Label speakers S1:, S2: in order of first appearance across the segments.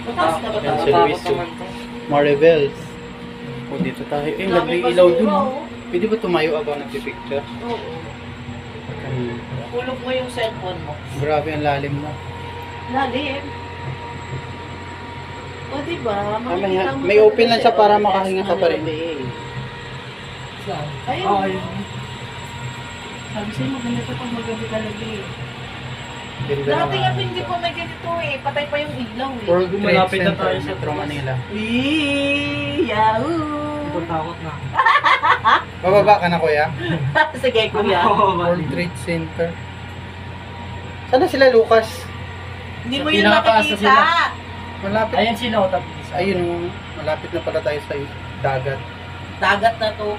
S1: Mataas na ba
S2: Yan,
S1: tayo?
S2: service to Maribels. O dito tayo. Eh, ganda yung ilaw dun. Pwede ba tumayo habang nagpipicture?
S1: Oo. Hulog mo yung cellphone mo.
S2: Grabe ang lalim mo.
S1: Lalim. O diba?
S2: May open lang siya para makahinga ka pa rin.
S3: Saan?
S1: Ayun. Sabi sa'yo maganda ito pag magabi talaga eh.
S2: Ganda
S1: Dati nga
S2: naman.
S1: hindi pa may ganito eh. Patay pa yung ilaw eh.
S2: World Trade
S3: Malapit na
S2: Center,
S3: tayo sa
S2: Metro Manila.
S1: Yahoo!
S3: Takot na.
S2: Bababa ka na, kuya?
S1: Sige kuya.
S2: World Trade Center. Sana sila, Lucas?
S1: Hindi mo yun
S3: Pinakataas na
S1: makikita.
S2: Malapit.
S3: Ayan sila o tapos.
S2: Ayun, oh, malapit na pala tayo sa dagat.
S1: Dagat na to.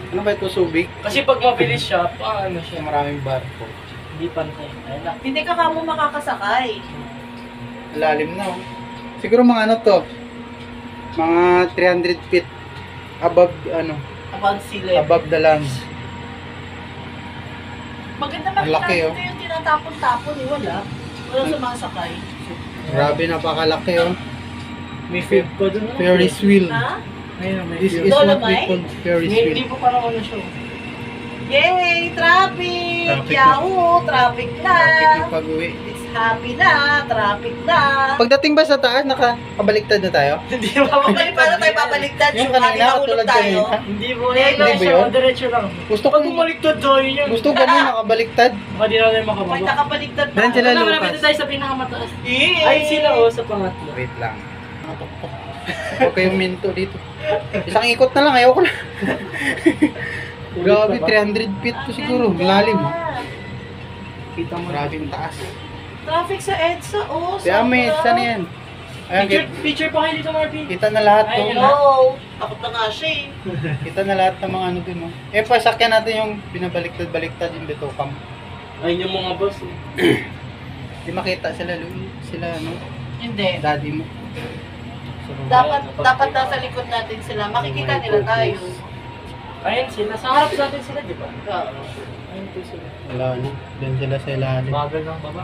S2: Ano ba ito, Subic?
S3: Kasi pag mabilis siya, paano
S2: Kasi
S3: siya?
S2: maraming barko.
S3: Hindi pantay. Ayun na.
S1: Hindi ka kamo makakasakay.
S2: Lalim na, oh. Siguro mga ano to? Mga 300 feet above, ano,
S1: Above sea level.
S2: above the land.
S1: Maganda
S2: Ang
S1: makita
S2: laki,
S1: dito
S2: oh.
S1: yung tinatapon-tapon eh. Wala. Wala sumasakay.
S2: Grabe, napakalaki, oh.
S3: May field pa doon.
S2: Ferris wheel.
S1: Ha?
S3: Ayun, may
S2: This
S3: field.
S2: is what we
S1: Dolomite?
S2: call Ferris
S3: Hindi
S2: wheel.
S3: po parang ano siya.
S1: Yay! Traffic!
S2: Traffic na.
S1: Yahoo! Traffic na!
S2: Traffic yung pag-uwi.
S1: It's happy na! Traffic na!
S2: Pagdating ba sa taas, nakabaliktad na tayo?
S3: Hindi ba?
S1: Bakit paano tayo babaliktad?
S2: Yung kanina, katulad kanina.
S3: Hindi po.
S1: Hindi
S3: Hindi
S1: ba
S3: ba
S2: yun?
S3: Diretso lang.
S2: Gusto ko,
S3: Pag bumaliktad tayo yun.
S2: gusto ganun, nakabaliktad.
S3: Baka di na tayo
S1: May
S3: makababa.
S1: nakabaliktad pa.
S2: Diyan sila,
S3: Wala,
S2: Lucas.
S3: malapit na tayo sa pinakamataas.
S1: Yay!
S3: Ay sila o sa pangatlo.
S2: Wait lang. Huwag kayong minto dito. Isang ikot na lang, ayoko na. Grabe, 300 feet to siguro. Lalim.
S3: Kita mo.
S2: Grabing taas.
S1: Traffic sa EDSA, oh.
S2: Si Ame, saan na yan? Ayan,
S3: Picture pa kayo dito, Marvin.
S2: kita na lahat to.
S3: Ayun.
S1: Hello! Takot na nga siya eh.
S2: Kita na lahat ng mga ano dun. Oh. Eh, pasakyan natin yung binabaliktad-baliktad yung dito cam.
S3: Ayun yung mga boss. Eh.
S2: Di makita sila, sila ano,
S1: Hindi.
S2: daddy mo.
S1: Dapat nasa likod natin sila. Makikita nila tayo.
S3: Ayun sila. Sa harap natin sila, di ba?
S1: Oo.
S3: Ayun po sila.
S2: Wala na. Doon sila sa ilalim.
S3: Bagal ng baba.